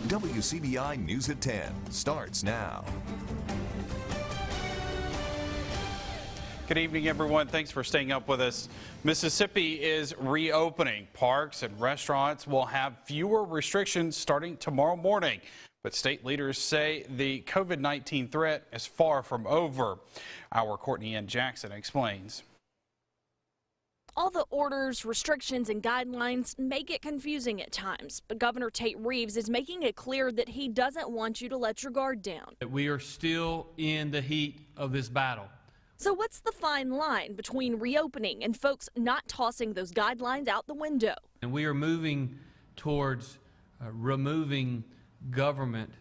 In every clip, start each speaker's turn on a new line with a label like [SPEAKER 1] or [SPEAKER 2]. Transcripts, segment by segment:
[SPEAKER 1] WCBI News at 10 starts now.
[SPEAKER 2] Good evening, everyone. Thanks for staying up with us. Mississippi is reopening. Parks and restaurants will have fewer restrictions starting tomorrow morning. But state leaders say the COVID-19 threat is far from over. Our Courtney Ann Jackson explains.
[SPEAKER 3] All the orders, restrictions, and guidelines make it confusing at times, but Governor Tate Reeves is making it clear that he doesn't want you to let your guard down.
[SPEAKER 4] We are still in the heat of this battle.
[SPEAKER 3] So what's the fine line between reopening and folks not tossing those guidelines out the window?
[SPEAKER 4] And we are moving towards removing government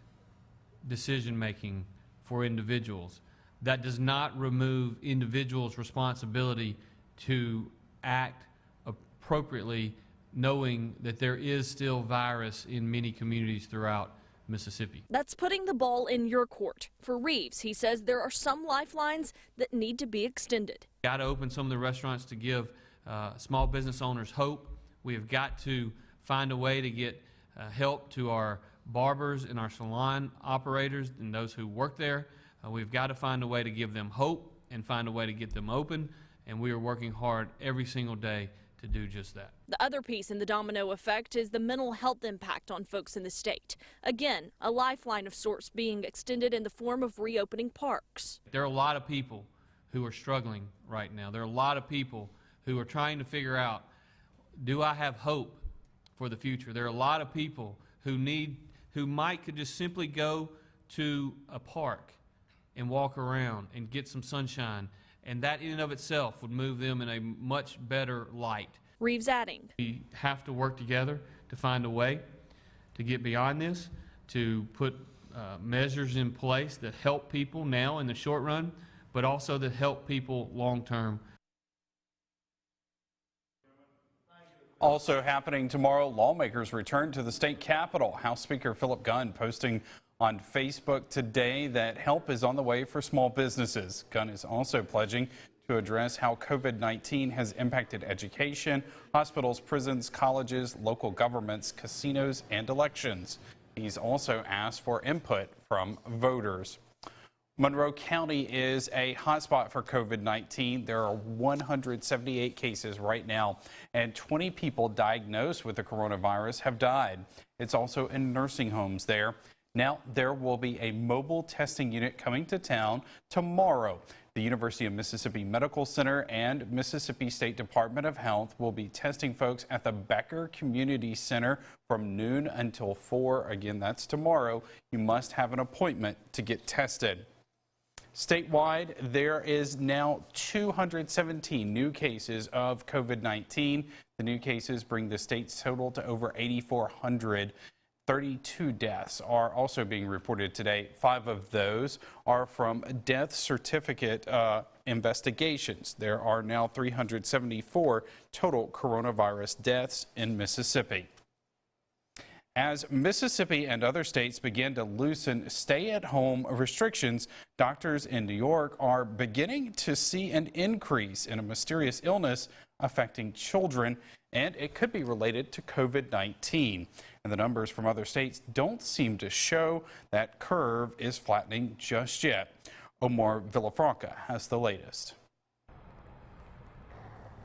[SPEAKER 4] decision-making for individuals. That does not remove individuals' responsibility to act appropriately, knowing that there is still virus in many communities throughout Mississippi.
[SPEAKER 3] That's putting the ball in your court. For Reeves, he says there are some lifelines that need to be extended.
[SPEAKER 4] Got to open some of the restaurants to give small business owners hope. We have got to find a way to get help to our barbers and our salon operators and those who work there. We've got to find a way to give them hope and find a way to get them open. And we are working hard every single day to do just that.
[SPEAKER 3] The other piece in the domino effect is the mental health impact on folks in the state. Again, a lifeline of sorts being extended in the form of reopening parks.
[SPEAKER 4] There are a lot of people who are struggling right now. There are a lot of people who are trying to figure out, do I have hope for the future? There are a lot of people who could just simply go to a park and walk around and get some sunshine. And that in and of itself would move them in a much better light.
[SPEAKER 3] Reeves adding,
[SPEAKER 4] we have to work together to find a way to get beyond this, to put measures in place that help people now in the short run, but also that help people long term.
[SPEAKER 2] Also happening tomorrow, lawmakers return to the state capitol. House Speaker Philip Gunn posting on Facebook today that help is on the way for small businesses. Gunn is also pledging to address how COVID-19 has impacted education, hospitals, prisons, colleges, local governments, casinos, and elections. He's also asked for input from voters. Monroe County is a hotspot for COVID-19. There are 178 cases right now, and 20 people diagnosed with the coronavirus have died. It's also in nursing homes there. Now, there will be a mobile testing unit coming to town tomorrow. The University of Mississippi Medical Center and Mississippi State Department of Health will be testing folks at the Becker Community Center from noon until 4. Again, that's tomorrow. You must have an appointment to get tested. Statewide, there is now 217 new cases of COVID-19. The new cases bring the state's total to over 8,400. 32 deaths are also being reported today. 5 of those are from death certificate investigations. There are now 374 total coronavirus deaths in Mississippi. As Mississippi and other states begin to loosen stay-at-home restrictions, doctors in New York are beginning to see an increase in a mysterious illness affecting children, and it could be related to COVID-19. And the numbers from other states don't seem to show that curve is flattening just yet. Omar Villafranca has the latest.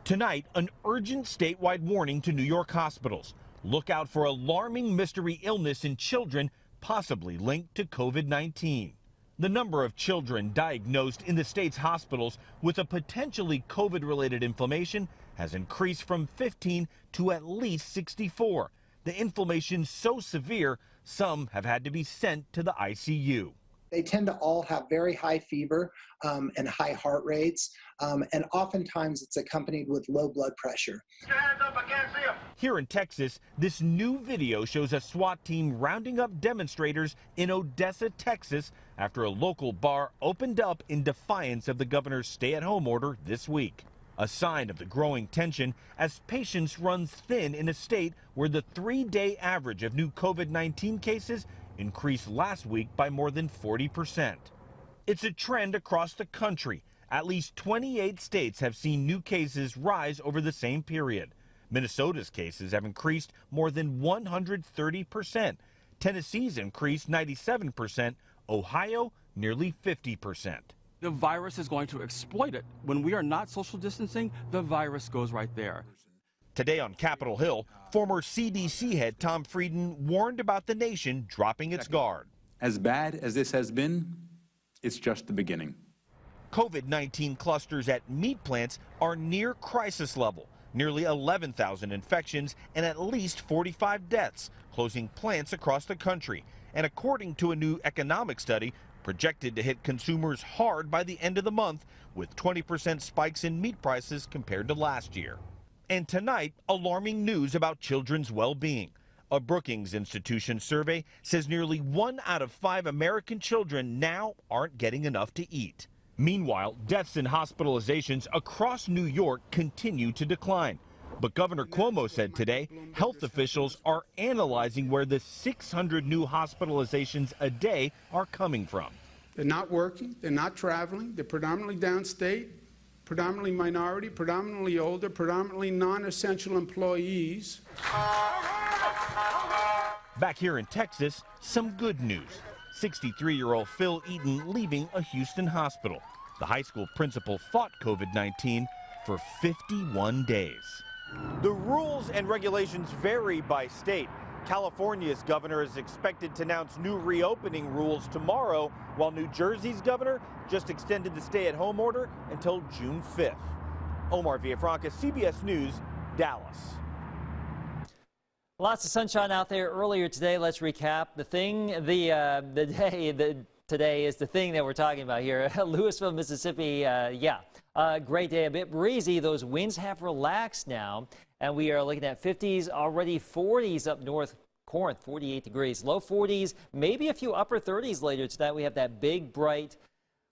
[SPEAKER 5] Tonight, an urgent statewide warning to New York hospitals. Look out for alarming mystery illness in children, possibly linked to COVID-19. The number of children diagnosed in the state's hospitals with a potentially COVID-related inflammation has increased from 15 to at least 64. The inflammation so severe, some have had to be sent to the ICU.
[SPEAKER 6] They tend to all have very high fever and high heart rates, and oftentimes it's accompanied with low blood pressure.
[SPEAKER 7] Hands up, I can't see 'em.
[SPEAKER 5] Here in Texas, this new video shows a SWAT team rounding up demonstrators in Odessa, Texas, after a local bar opened up in defiance of the governor's stay-at-home order this week. A sign of the growing tension as patience runs thin in a state where the 3-day average of new COVID-19 cases increased last week by more than 40%. It's a trend across the country. At least 28 states have seen new cases rise over the same period. Minnesota's cases have increased more than 130%. Tennessee's increased 97%, Ohio nearly 50%.
[SPEAKER 7] The virus is going to exploit it. When we are not social distancing, the virus goes right there.
[SPEAKER 5] Today on Capitol Hill, former CDC head Tom Frieden warned about the nation dropping its guard.
[SPEAKER 8] As bad as this has been, it's just the beginning.
[SPEAKER 5] COVID-19 clusters at meat plants are near crisis level. Nearly 11,000 infections and at least 45 deaths, closing plants across the country. And according to a new economic study, projected to hit consumers hard by the end of the month, with 20% spikes in meat prices compared to last year. And tonight, alarming news about children's well-being. A Brookings Institution survey says nearly 1 out of 5 American children now aren't getting enough to eat. Meanwhile, deaths and hospitalizations across New York continue to decline. But Governor Cuomo said today health officials are analyzing where the 600 new hospitalizations a day are coming from.
[SPEAKER 9] They're not working, they're not traveling, they're predominantly downstate, predominantly minority, predominantly older, predominantly non-essential employees.
[SPEAKER 5] Back here in Texas, some good news. 63-year-old Phil Eaton leaving a Houston hospital. The high school principal fought COVID-19 for 51 days. The rules and regulations vary by state. California's governor is expected to announce new reopening rules tomorrow, while New Jersey's governor just extended the stay-at-home order until June 5th. Omar Villafranca, CBS News, Dallas.
[SPEAKER 10] Lots of sunshine out there earlier today. Let's recap. Today is the thing that we're talking about here. Louisville, Mississippi, great day, a bit breezy. Those winds have relaxed now, and we are looking at 50s, already 40s up north. Corinth, 48 degrees, low 40s, maybe a few upper 30s later tonight. We have that big, bright,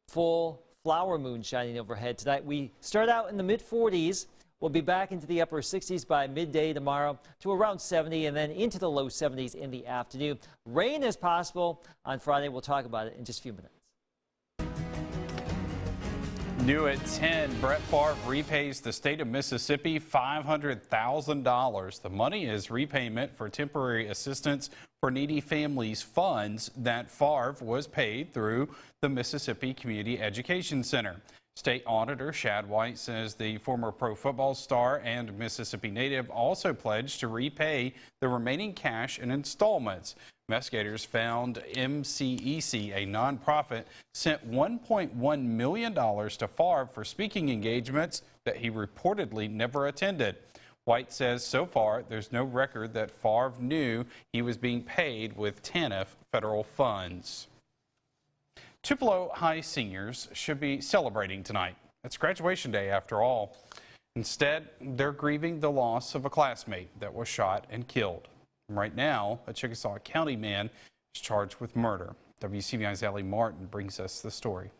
[SPEAKER 10] full flower moon shining overhead tonight. We start out in the mid 40s. We'll be back into the upper 60s by midday tomorrow to around 70 and then into the low 70s in the afternoon. Rain is possible on Friday. We'll talk about it in just a few minutes.
[SPEAKER 2] New at 10, Brett Favre repays the state of Mississippi $500,000. The money is repayment for temporary assistance for needy families funds that Favre was paid through the Mississippi Community Education Center. State Auditor Shad White says the former pro football star and Mississippi native also pledged to repay the remaining cash in installments. Investigators found MCEC, a nonprofit, sent $1.1 million to Favre for speaking engagements that he reportedly never attended. White says so far there's no record that Favre knew he was being paid with TANF federal funds. Tupelo High seniors should be celebrating tonight. It's graduation day after all. Instead, they're grieving the loss of a classmate that was shot and killed. Right now, a Chickasaw County man is charged with murder. WCBI's Ellie Martin brings us the story.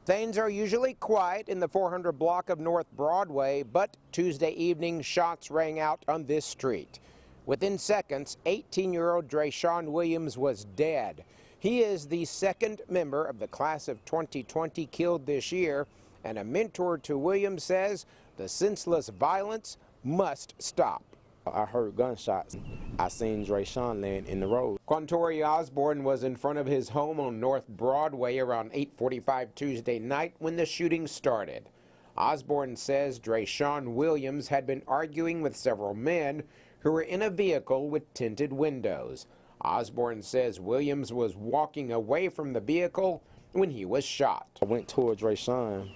[SPEAKER 11] Things are usually quiet in the 400 block of North Broadway, but Tuesday evening shots rang out on this street. Within seconds, 18-year-old Drayshawn Williams was dead. He is the second member of the class of 2020 killed this year, and a mentor to Williams says the senseless violence must stop.
[SPEAKER 12] I heard gunshots. I seen Drayshawn laying in the road.
[SPEAKER 11] Quantori Osborne was in front of his home on North Broadway around 8:45 Tuesday night when the shooting started. Osborne says Drayshawn Williams had been arguing with several men who were in a vehicle with tinted windows. Osborne says Williams was walking away from the vehicle when he was shot.
[SPEAKER 12] I went towards Drayshawn,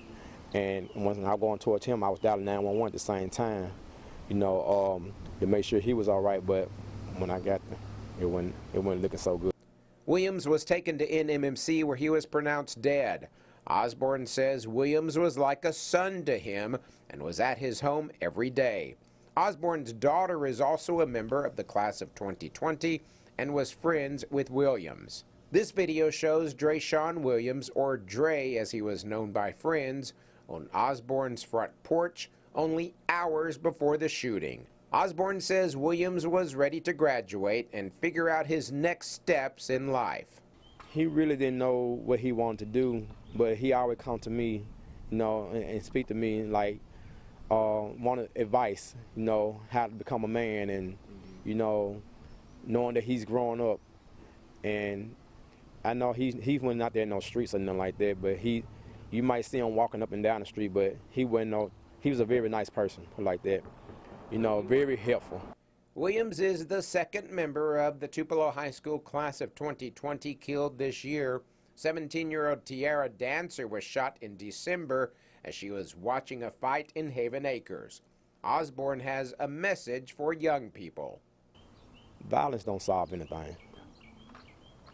[SPEAKER 12] and when I was going towards him, I was dialing 911 at the same time, to make sure he was all right, but when I got there, it wasn't looking so good.
[SPEAKER 11] Williams was taken to NMMC where he was pronounced dead. Osborne says Williams was like a son to him and was at his home every day. Osborne's daughter is also a member of the class of 2020 and was friends with Williams. This video shows Drayshawn Williams, or Dre as he was known by friends, on Osborne's front porch only hours before the shooting. Osborne says Williams was ready to graduate and figure out his next steps in life.
[SPEAKER 12] He really didn't know what he wanted to do, but he always come to me, and speak to me like, wanted advice, how to become a man and, knowing that he's growing up, and I know he went out there in no streets or nothing like that, but you might see him walking up and down the street, but he was a very nice person like that, you know, very helpful.
[SPEAKER 11] Williams is the second member of the Tupelo High School class of 2020 killed this year. 17-year-old Tiara Dancer was shot in December as she was watching a fight in Haven Acres. Osborne has a message for young people.
[SPEAKER 12] Violence don't solve anything.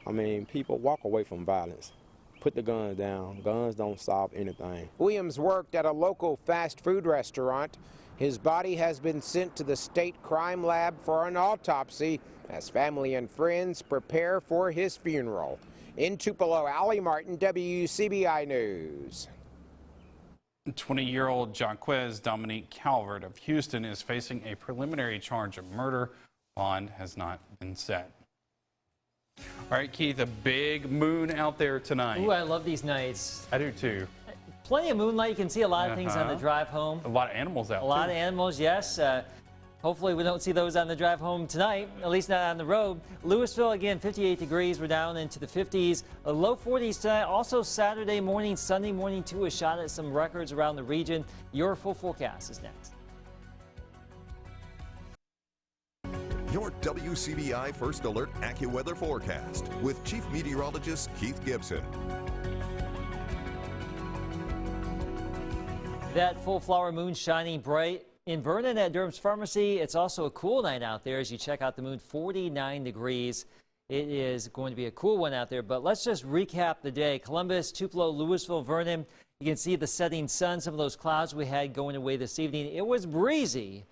[SPEAKER 12] I mean, people walk away from violence. Put the guns down. Guns don't solve anything.
[SPEAKER 11] Williams worked at a local fast food restaurant. His body has been sent to the state crime lab for an autopsy as family and friends prepare for his funeral. In Tupelo, Allie Martin, WCBI News.
[SPEAKER 2] 20-year-old Jaquez Dominique Calvert of Houston is facing a preliminary charge of murder. Bond has not been set. All right, Keith, a big moon out there tonight.
[SPEAKER 10] Ooh, I love these nights.
[SPEAKER 2] I do too.
[SPEAKER 10] Plenty of moonlight. You can see a lot of things on the drive home.
[SPEAKER 2] A lot of animals out there.
[SPEAKER 10] A lot of animals, yes. Hopefully we don't see those on the drive home tonight, at least not on the road. Louisville, again, 58 degrees. We're down into the 50s. Low 40s tonight. Also Saturday morning, Sunday morning, too, a shot at some records around the region. Your full forecast is next.
[SPEAKER 1] Your WCBI First Alert AccuWeather forecast with Chief Meteorologist Keith Gibson.
[SPEAKER 10] That full flower moon shining bright in Vernon at Durham's Pharmacy. It's also a cool night out there as you check out the moon, 49 degrees. It is going to be a cool one out there, but let's just recap the day. Columbus, Tupelo, Louisville, Vernon. You can see the setting sun, some of those clouds we had going away this evening. It was breezy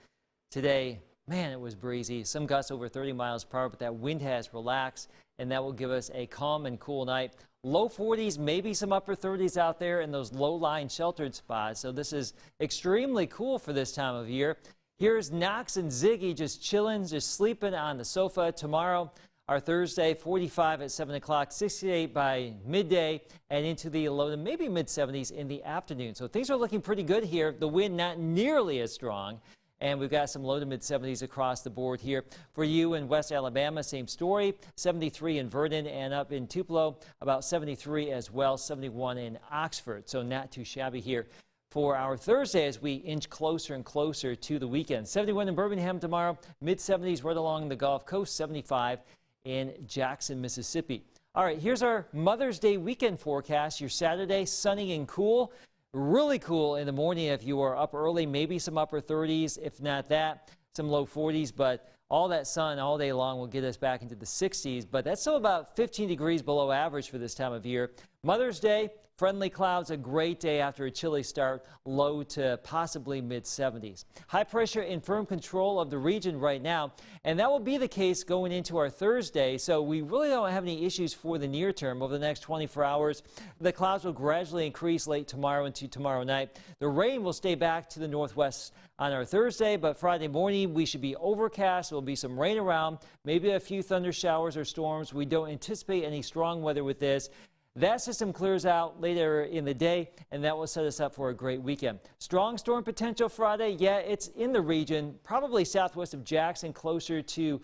[SPEAKER 10] today. Man, it was breezy. Some gusts over 30 miles per hour, but that wind has relaxed, and that will give us a calm and cool night. Low 40s, maybe some upper 30s out there in those low-lying sheltered spots. So this is extremely cool for this time of year. Here's Knox and Ziggy just chilling, just sleeping on the sofa. Tomorrow, our Thursday, 45 at 7 o'clock, 68 by midday, and into the low to maybe mid-70s in the afternoon. So things are looking pretty good here. The wind not nearly as strong. And we've got some low to mid-70s across the board here. For you in West Alabama, same story. 73 in Vernon and up in Tupelo, about 73 as well, 71 in Oxford. So not too shabby here for our Thursday as we inch closer and closer to the weekend. 71 in Birmingham tomorrow, mid-70s right along the Gulf Coast, 75 in Jackson, Mississippi. All right, here's our Mother's Day weekend forecast. Your Saturday, sunny and cool. Really cool in the morning if you are up early, maybe some upper 30s, if not that, some low 40s, but all that sun all day long will get us back into the 60s, but that's still about 15 degrees below average for this time of year. Mother's Day, friendly clouds, a great day after a chilly start, low to possibly mid-70s. High pressure in firm control of the region right now, and that will be the case going into our Thursday, so we really don't have any issues for the near term. Over the next 24 hours, the clouds will gradually increase late tomorrow into tomorrow night. The rain will stay back to the northwest on our Thursday, but Friday morning we should be overcast. There will be some rain around, maybe a few thunder showers or storms. We don't anticipate any strong weather with this. That system clears out later in the day, and that will set us up for a great weekend. Strong storm potential Friday. Yeah, it's in the region, probably southwest of Jackson, closer to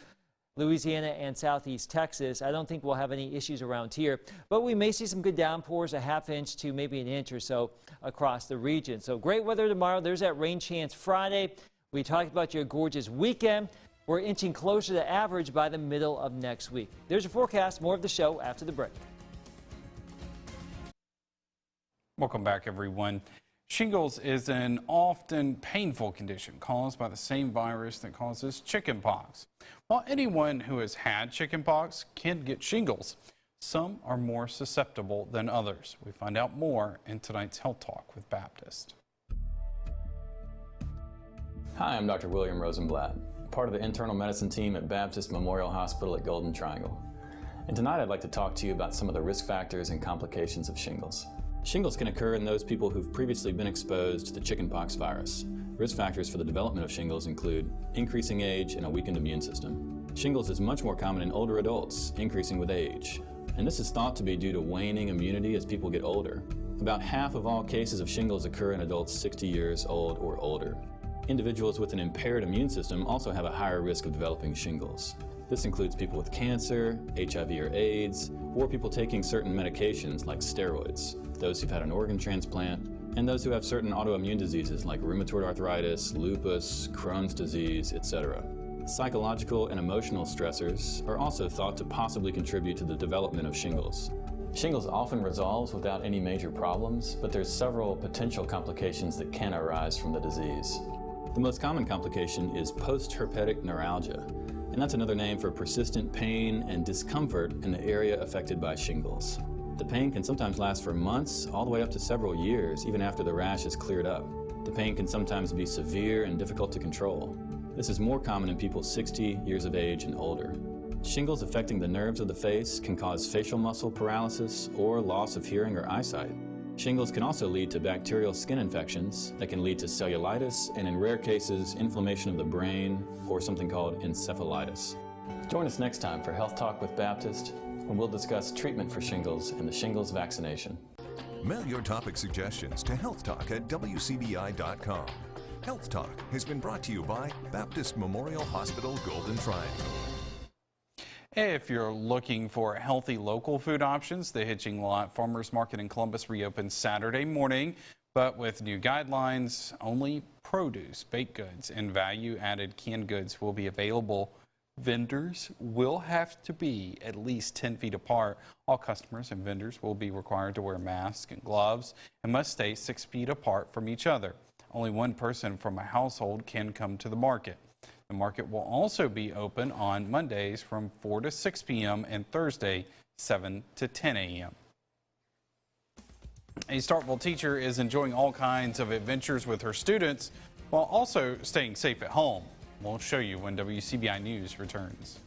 [SPEAKER 10] Louisiana and southeast Texas. I don't think we'll have any issues around here, but we may see some good downpours, a half inch to maybe an inch or so across the region. So great weather tomorrow. There's that rain chance Friday. We talked about your gorgeous weekend. We're inching closer to average by the middle of next week. There's your forecast. More of the show after the break.
[SPEAKER 2] Welcome back, everyone. Shingles is an often painful condition caused by the same virus that causes chickenpox. While anyone who has had chickenpox can get shingles, some are more susceptible than others. We find out more in tonight's Health Talk with Baptist.
[SPEAKER 13] Hi, I'm Dr. William Rosenblatt, part of the internal medicine team at Baptist Memorial Hospital at Golden Triangle. And tonight I'd like to talk to you about some of the risk factors and complications of shingles. Shingles can occur in those people who've previously been exposed to the chickenpox virus. Risk factors for the development of shingles include increasing age and a weakened immune system. Shingles is much more common in older adults, increasing with age. And this is thought to be due to waning immunity as people get older. About half of all cases of shingles occur in adults 60 years old or older. Individuals with an impaired immune system also have a higher risk of developing shingles. This includes people with cancer, HIV or AIDS, or people taking certain medications like steroids, those who've had an organ transplant, and those who have certain autoimmune diseases like rheumatoid arthritis, lupus, Crohn's disease, etc. Psychological and emotional stressors are also thought to possibly contribute to the development of shingles. Shingles often resolves without any major problems, but there's several potential complications that can arise from the disease. The most common complication is post-herpetic neuralgia, and that's another name for persistent pain and discomfort in the area affected by shingles. The pain can sometimes last for months, all the way up to several years, even after the rash is cleared up. The pain can sometimes be severe and difficult to control. This is more common in people 60 years of age and older. Shingles affecting the nerves of the face can cause facial muscle paralysis or loss of hearing or eyesight. Shingles can also lead to bacterial skin infections that can lead to cellulitis and, in rare cases, inflammation of the brain or something called encephalitis. Join us next time for Health Talk with Baptist, when we'll discuss treatment for shingles and the shingles vaccination.
[SPEAKER 1] Mail your topic suggestions to healthtalk@wcbi.com. Health Talk has been brought to you by Baptist Memorial Hospital, Golden Triangle.
[SPEAKER 2] If you're looking for healthy local food options, the Hitching Lot Farmers Market in Columbus reopens Saturday morning, but with new guidelines, only produce, baked goods, and value-added canned goods will be available. Vendors will have to be at least 10 feet apart. All customers and vendors will be required to wear masks and gloves and must stay 6 feet apart from each other. Only one person from a household can come to the market. The market will also be open on Mondays from 4 to 6 p.m. and Thursday 7 to 10 a.m. A Starkville teacher is enjoying all kinds of adventures with her students while also staying safe at home. We'll show you when WCBI News returns.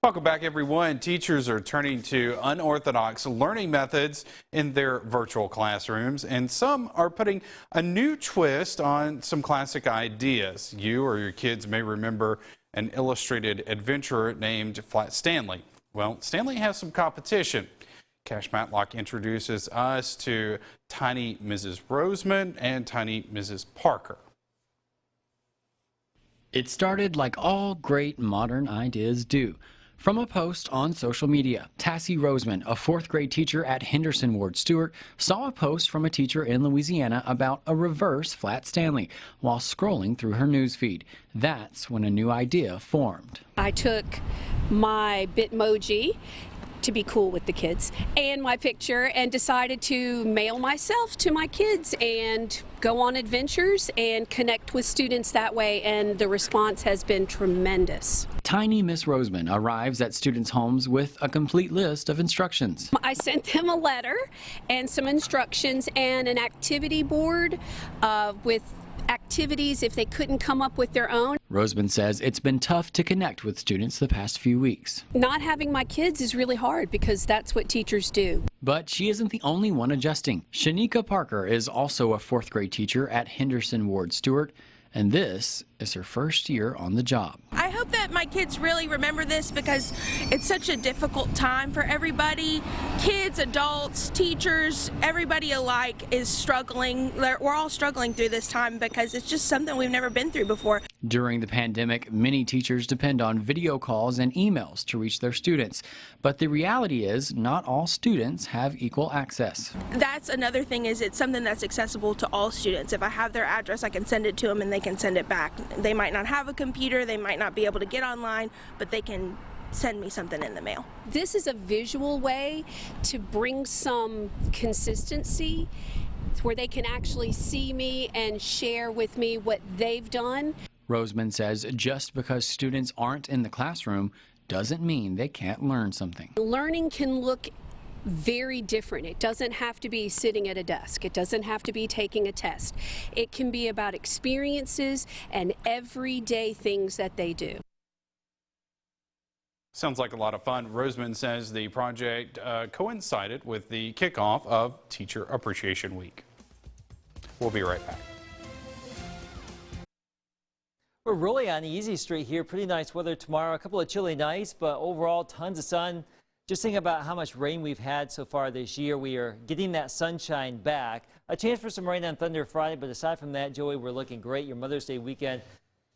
[SPEAKER 2] Welcome back, everyone. Teachers are turning to unorthodox learning methods in their virtual classrooms, and some are putting a new twist on some classic ideas. You or your kids may remember an illustrated adventurer named Flat Stanley. Well, Stanley has some competition. Cash Matlock introduces us to Tiny Mrs. Roseman and Tiny Mrs. Parker.
[SPEAKER 14] It started like all great modern ideas do. From a post on social media, Tassie Roseman, a 4th grade teacher at Henderson Ward Stewart, saw a post from a teacher in Louisiana about a reverse Flat Stanley while scrolling through her newsfeed. That's when a new idea formed.
[SPEAKER 15] I took my Bitmoji, to be cool with the kids, and my picture, and decided to mail myself to my kids and go on adventures and connect with students that way, and the response has been tremendous.
[SPEAKER 14] Tiny Miss Roseman arrives at students' homes with a complete list of instructions.
[SPEAKER 15] I sent them a letter and some instructions and an activity board with activities if they couldn't come up with their own.
[SPEAKER 14] Roseman says it's been tough to connect with students the past few weeks.
[SPEAKER 15] Not having my kids is really hard because that's what teachers do.
[SPEAKER 14] But she isn't the only one adjusting. Shanika Parker is also a 4th grade teacher at Henderson Ward Stewart, and this is her first year on the job.
[SPEAKER 16] I hope that my kids really remember this because it's such a difficult time for everybody. Kids, adults, teachers, everybody alike is struggling. We're all struggling through this time because it's just something we've never been through before.
[SPEAKER 14] During the pandemic, many teachers depend on video calls and emails to reach their students. But the reality is not all students have equal access.
[SPEAKER 16] That's another thing, is it's something that's accessible to all students. If I have their address, I can send it to them and they can send it back. They might not have a computer, they might not be able to get online, but they can send me something in the mail.
[SPEAKER 15] This is a visual way to bring some consistency where they can actually see me and share with me what they've done.
[SPEAKER 14] Roseman says just because students aren't in the classroom doesn't mean they can't learn something.
[SPEAKER 15] Learning can look very different. It doesn't have to be sitting at a desk. It doesn't have to be taking a test. It can be about experiences and everyday things that they do.
[SPEAKER 2] Sounds like a lot of fun. Roseman says the project coincided with the kickoff of Teacher Appreciation Week. We'll be right back.
[SPEAKER 10] We're really on easy street here. Pretty nice weather tomorrow. A couple of chilly nights, but overall tons of sun. Just think about how much rain we've had so far this year. We are getting that sunshine back. A chance for some rain on Thunder Friday, but aside from that, Joey, we're looking great. Your Mother's Day weekend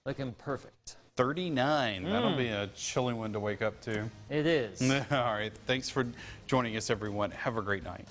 [SPEAKER 10] looking perfect.
[SPEAKER 2] 39. That'll be a chilly one to wake up to.
[SPEAKER 10] It is.
[SPEAKER 2] All right. Thanks for joining us, everyone. Have a great night.